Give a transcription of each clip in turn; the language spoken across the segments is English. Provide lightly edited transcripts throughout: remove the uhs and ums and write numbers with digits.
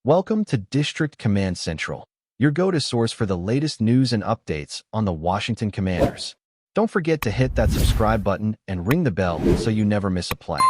Welcome to District Command Central, your go-to source for the latest news and updates on the Washington Commanders. Don't forget to hit that subscribe button and ring the bell so you never miss a play.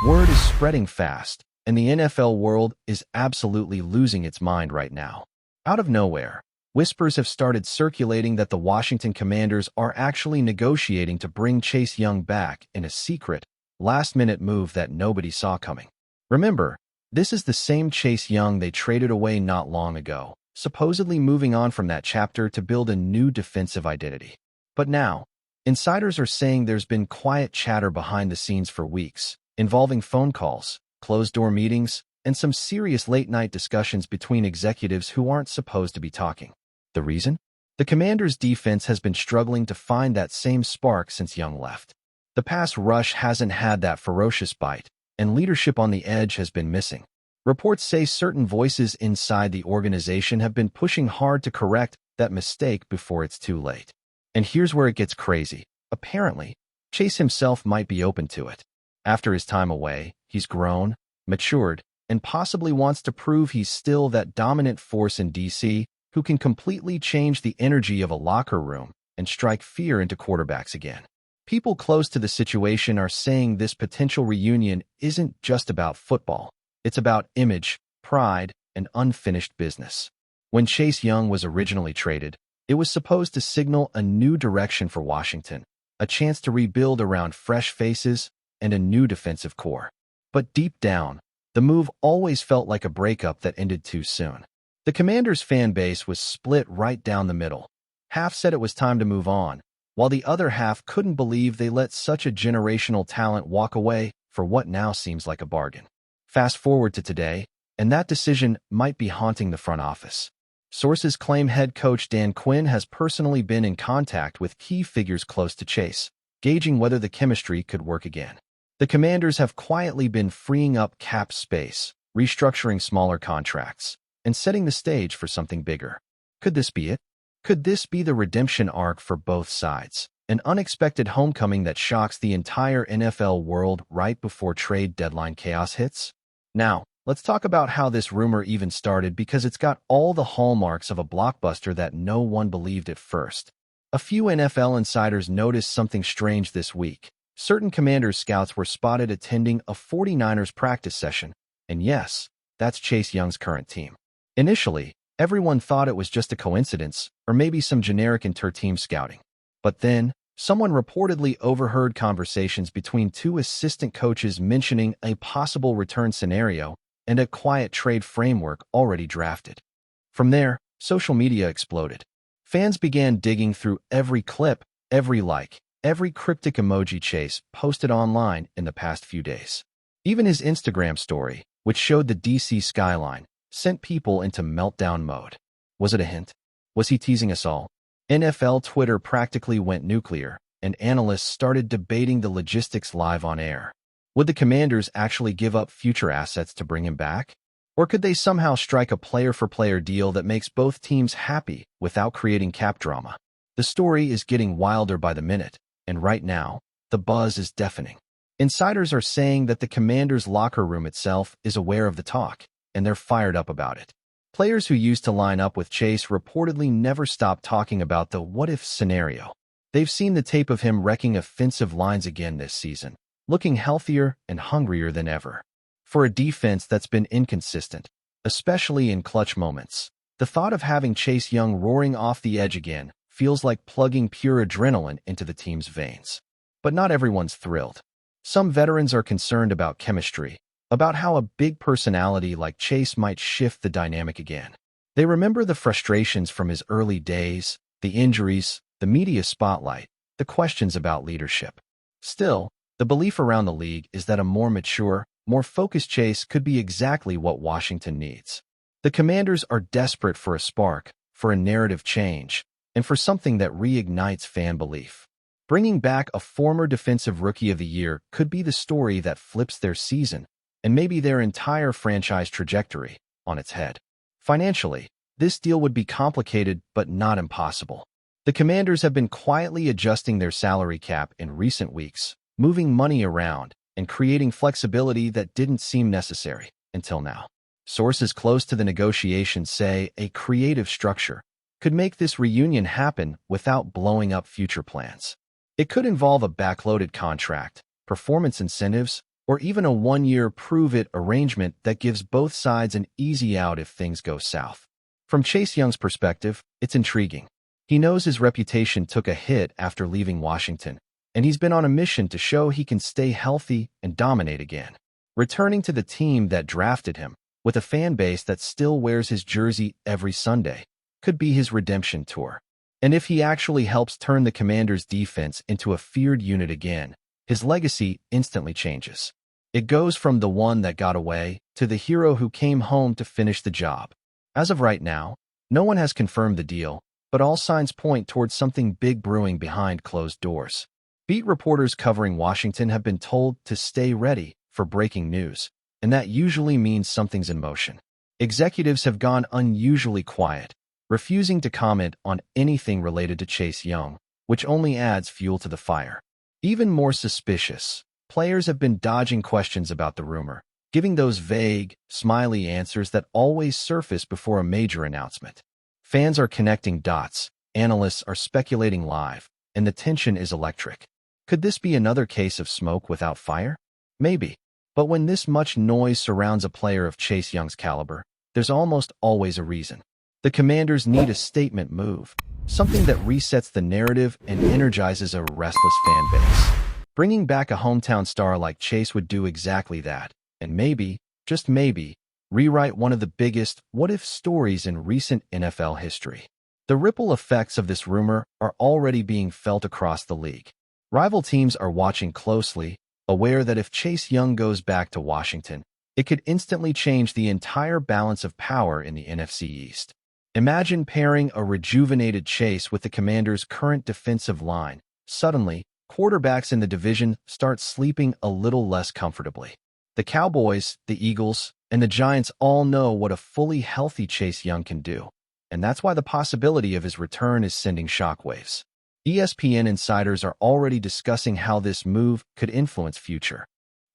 Word is spreading fast, and the NFL world is absolutely losing its mind right now. Out of nowhere, whispers have started circulating that the Washington Commanders are actually negotiating to bring Chase Young back in a secret, last-minute move that nobody saw coming. Remember, this is the same Chase Young they traded away not long ago, supposedly moving on from that chapter to build a new defensive identity. But now, insiders are saying there's been quiet chatter behind the scenes for weeks, involving phone calls, closed-door meetings, and some serious late-night discussions between executives who aren't supposed to be talking. The reason? The Commanders' defense has been struggling to find that same spark since Young left. The pass rush hasn't had that ferocious bite, and leadership on the edge has been missing. Reports say certain voices inside the organization have been pushing hard to correct that mistake before it's too late. And here's where it gets crazy. Apparently, Chase himself might be open to it. After his time away, he's grown, matured, and possibly wants to prove he's still that dominant force in DC who can completely change the energy of a locker room and strike fear into quarterbacks again. People close to the situation are saying this potential reunion isn't just about football. It's about image, pride, and unfinished business. When Chase Young was originally traded, it was supposed to signal a new direction for Washington, a chance to rebuild around fresh faces and a new defensive core. But deep down, the move always felt like a breakup that ended too soon. The Commanders' fan base was split right down the middle. Half said it was time to move on, while the other half couldn't believe they let such a generational talent walk away for what now seems like a bargain. Fast forward to today, and that decision might be haunting the front office. Sources claim head coach Dan Quinn has personally been in contact with key figures close to Chase, gauging whether the chemistry could work again. The Commanders have quietly been freeing up cap space, restructuring smaller contracts, and setting the stage for something bigger. Could this be it? Could this be the redemption arc for both sides? An unexpected homecoming that shocks the entire NFL world right before trade deadline chaos hits? Now, let's talk about how this rumor even started because it's got all the hallmarks of a blockbuster that no one believed at first. A few NFL insiders noticed something strange this week. Certain Commanders scouts were spotted attending a 49ers practice session, and yes, that's Chase Young's current team. Initially, everyone thought it was just a coincidence or maybe some generic inter-team scouting. But then, someone reportedly overheard conversations between two assistant coaches mentioning a possible return scenario and a quiet trade framework already drafted. From there, social media exploded. Fans began digging through every clip, every like, every cryptic emoji Chase posted online in the past few days. Even his Instagram story, which showed the DC skyline, sent people into meltdown mode. Was it a hint? Was he teasing us all? NFL Twitter practically went nuclear, and analysts started debating the logistics live on air. Would the Commanders actually give up future assets to bring him back? Or could they somehow strike a player-for-player deal that makes both teams happy without creating cap drama? The story is getting wilder by the minute, and right now, the buzz is deafening. Insiders are saying that the Commanders' locker room itself is aware of the talk, and they're fired up about it. Players who used to line up with Chase reportedly never stopped talking about the what-if scenario. They've seen the tape of him wrecking offensive lines again this season, looking healthier and hungrier than ever. For a defense that's been inconsistent, especially in clutch moments, the thought of having Chase Young roaring off the edge again feels like plugging pure adrenaline into the team's veins. But not everyone's thrilled. Some veterans are concerned about chemistry, about how a big personality like Chase might shift the dynamic again. They remember the frustrations from his early days, the injuries, the media spotlight, the questions about leadership. Still, the belief around the league is that a more mature, more focused Chase could be exactly what Washington needs. The Commanders are desperate for a spark, for a narrative change, and for something that reignites fan belief. Bringing back a former Defensive Rookie of the Year could be the story that flips their season, and maybe their entire franchise trajectory, on its head. Financially, this deal would be complicated but not impossible. The Commanders have been quietly adjusting their salary cap in recent weeks, moving money around and creating flexibility that didn't seem necessary until now. Sources close to the negotiations say a creative structure could make this reunion happen without blowing up future plans. It could involve a backloaded contract, performance incentives, or even a one-year prove-it arrangement that gives both sides an easy out if things go south. From Chase Young's perspective, it's intriguing. He knows his reputation took a hit after leaving Washington, and he's been on a mission to show he can stay healthy and dominate again. Returning to the team that drafted him, with a fan base that still wears his jersey every Sunday, could be his redemption tour. And if he actually helps turn the Commanders' defense into a feared unit again, his legacy instantly changes. It goes from the one that got away to the hero who came home to finish the job. As of right now, no one has confirmed the deal, but all signs point towards something big brewing behind closed doors. Beat reporters covering Washington have been told to stay ready for breaking news, and that usually means something's in motion. Executives have gone unusually quiet, refusing to comment on anything related to Chase Young, which only adds fuel to the fire. Even more suspicious, players have been dodging questions about the rumor, giving those vague, smiley answers that always surface before a major announcement. Fans are connecting dots, analysts are speculating live, and the tension is electric. Could this be another case of smoke without fire? Maybe. But when this much noise surrounds a player of Chase Young's caliber, there's almost always a reason. The Commanders need a statement move, something that resets the narrative and energizes a restless fan base. Bringing back a hometown star like Chase would do exactly that, and maybe, just maybe, rewrite one of the biggest what-if stories in recent NFL history. The ripple effects of this rumor are already being felt across the league. Rival teams are watching closely, aware that if Chase Young goes back to Washington, it could instantly change the entire balance of power in the NFC East. Imagine pairing a rejuvenated Chase with the Commanders' current defensive line. Suddenly, quarterbacks in the division start sleeping a little less comfortably. The Cowboys, the Eagles, and the Giants all know what a fully healthy Chase Young can do, and that's why the possibility of his return is sending shockwaves. ESPN insiders are already discussing how this move could influence future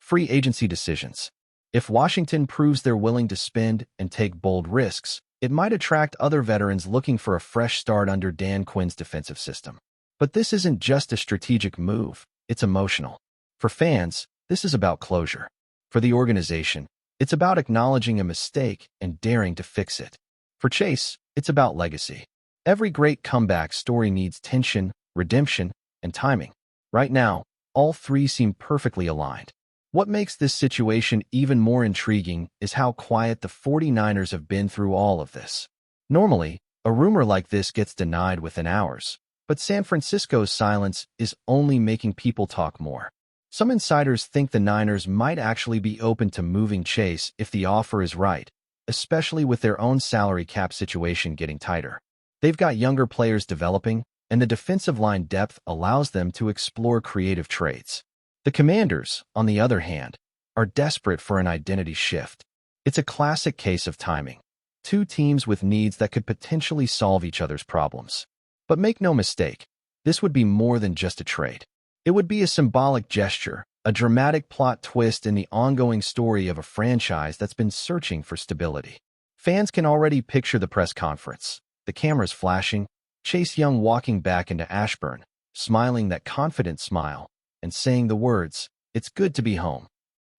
free agency decisions. If Washington proves they're willing to spend and take bold risks, it might attract other veterans looking for a fresh start under Dan Quinn's defensive system. But this isn't just a strategic move, it's emotional. For fans, this is about closure. For the organization, it's about acknowledging a mistake and daring to fix it. For Chase, it's about legacy. Every great comeback story needs tension, redemption, and timing. Right now, all three seem perfectly aligned. What makes this situation even more intriguing is how quiet the 49ers have been through all of this. Normally, a rumor like this gets denied within hours, but San Francisco's silence is only making people talk more. Some insiders think the Niners might actually be open to moving Chase if the offer is right, especially with their own salary cap situation getting tighter. They've got younger players developing, and the defensive line depth allows them to explore creative trades. The Commanders, on the other hand, are desperate for an identity shift. It's a classic case of timing. Two teams with needs that could potentially solve each other's problems. But make no mistake, this would be more than just a trade. It would be a symbolic gesture, a dramatic plot twist in the ongoing story of a franchise that's been searching for stability. Fans can already picture the press conference, the cameras flashing, Chase Young walking back into Ashburn, smiling that confident smile, and saying the words, "It's good to be home."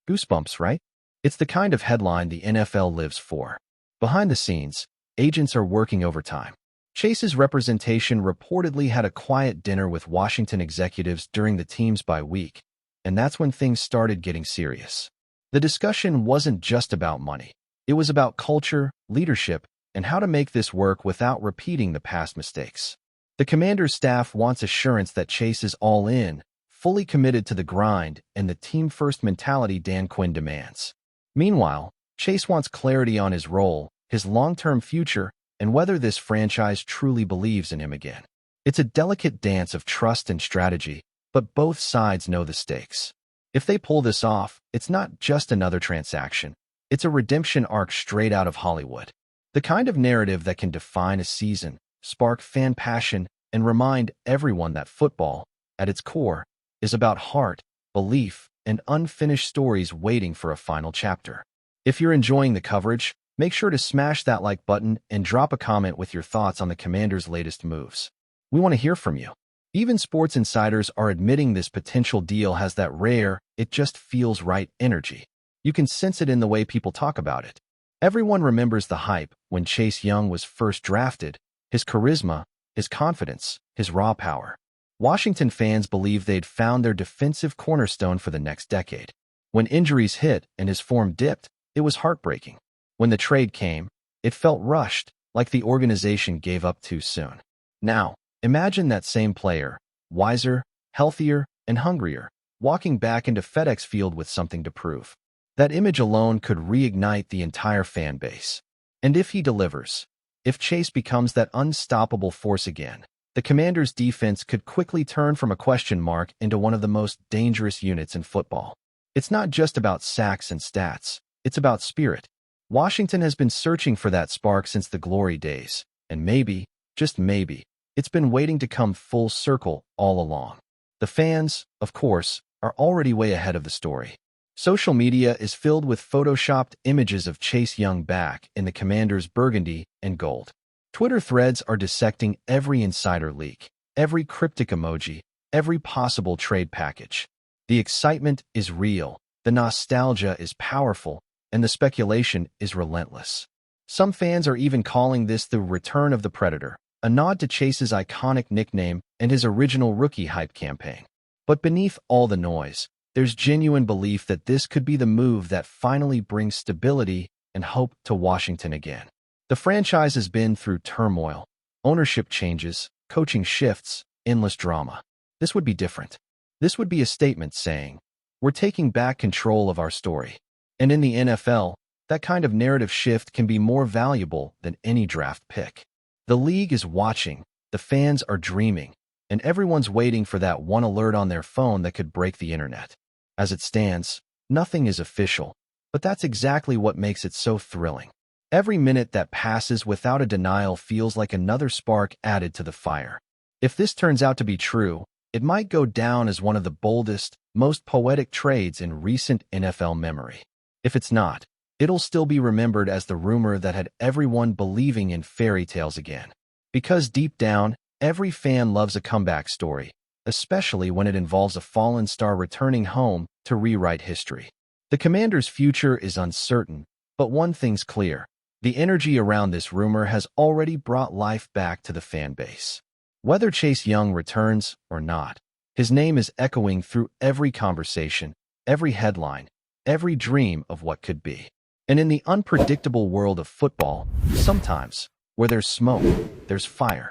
Goosebumps, right? It's the kind of headline the NFL lives for. Behind the scenes, agents are working overtime. Chase's representation reportedly had a quiet dinner with Washington executives during the team's bye week, and that's when things started getting serious. The discussion wasn't just about money. It was about culture, leadership, and how to make this work without repeating the past mistakes. The Commanders' staff wants assurance that Chase is all in, fully committed to the grind and the team-first mentality Dan Quinn demands. Meanwhile, Chase wants clarity on his role, his long-term future, and whether this franchise truly believes in him again. It's a delicate dance of trust and strategy, but both sides know the stakes. If they pull this off, it's not just another transaction. It's a redemption arc straight out of Hollywood. The kind of narrative that can define a season, spark fan passion, and remind everyone that football, at its core, is about heart, belief, and unfinished stories waiting for a final chapter. If you're enjoying the coverage, Make sure to smash that like button and drop a comment with your thoughts on the Commanders' latest moves. We want to hear from you. Even sports insiders are admitting this potential deal has that rare, it just feels right energy. You can sense it in the way people talk about it. Everyone remembers the hype when Chase Young was first drafted, his charisma, his confidence, his raw power. Washington fans believed they'd found their defensive cornerstone for the next decade. When injuries hit and his form dipped, it was heartbreaking. When the trade came, it felt rushed, like the organization gave up too soon. Now, imagine that same player, wiser, healthier, and hungrier, walking back into FedEx Field with something to prove. That image alone could reignite the entire fan base. And if he delivers, if Chase becomes that unstoppable force again, the Commanders' defense could quickly turn from a question mark into one of the most dangerous units in football. It's not just about sacks and stats, it's about spirit. Washington has been searching for that spark since the glory days, and maybe, just maybe, it's been waiting to come full circle all along. The fans, of course, are already way ahead of the story. Social media is filled with photoshopped images of Chase Young back in the Commanders' burgundy and gold. Twitter threads are dissecting every insider leak, every cryptic emoji, every possible trade package. The excitement is real, the nostalgia is powerful, and the speculation is relentless. Some fans are even calling this the return of the Predator, a nod to Chase's iconic nickname and his original rookie hype campaign. But beneath all the noise, there's genuine belief that this could be the move that finally brings stability and hope to Washington again. The franchise has been through turmoil, ownership changes, coaching shifts, endless drama. This would be different. This would be a statement saying, we're taking back control of our story. And in the NFL, that kind of narrative shift can be more valuable than any draft pick. The league is watching, the fans are dreaming, and everyone's waiting for that one alert on their phone that could break the internet. As it stands, nothing is official, but that's exactly what makes it so thrilling. Every minute that passes without a denial feels like another spark added to the fire. If this turns out to be true, it might go down as one of the boldest, most poetic trades in recent NFL memory. If it's not, it'll still be remembered as the rumor that had everyone believing in fairy tales again. Because deep down, every fan loves a comeback story, especially when it involves a fallen star returning home to rewrite history. The Commanders' future is uncertain, but one thing's clear. The energy around this rumor has already brought life back to the fan base. Whether Chase Young returns or not, his name is echoing through every conversation, every headline, every dream of what could be. And in the unpredictable world of football, sometimes, where there's smoke, there's fire.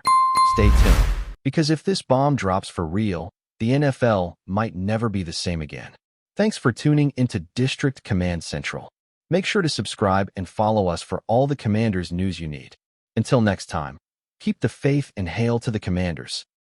Stay tuned, because if this bomb drops for real, the NFL might never be the same again. Thanks for tuning into District Command Central. Make sure to subscribe and follow us for all the Commanders news you need. Until next time, keep the faith and hail to the Commanders.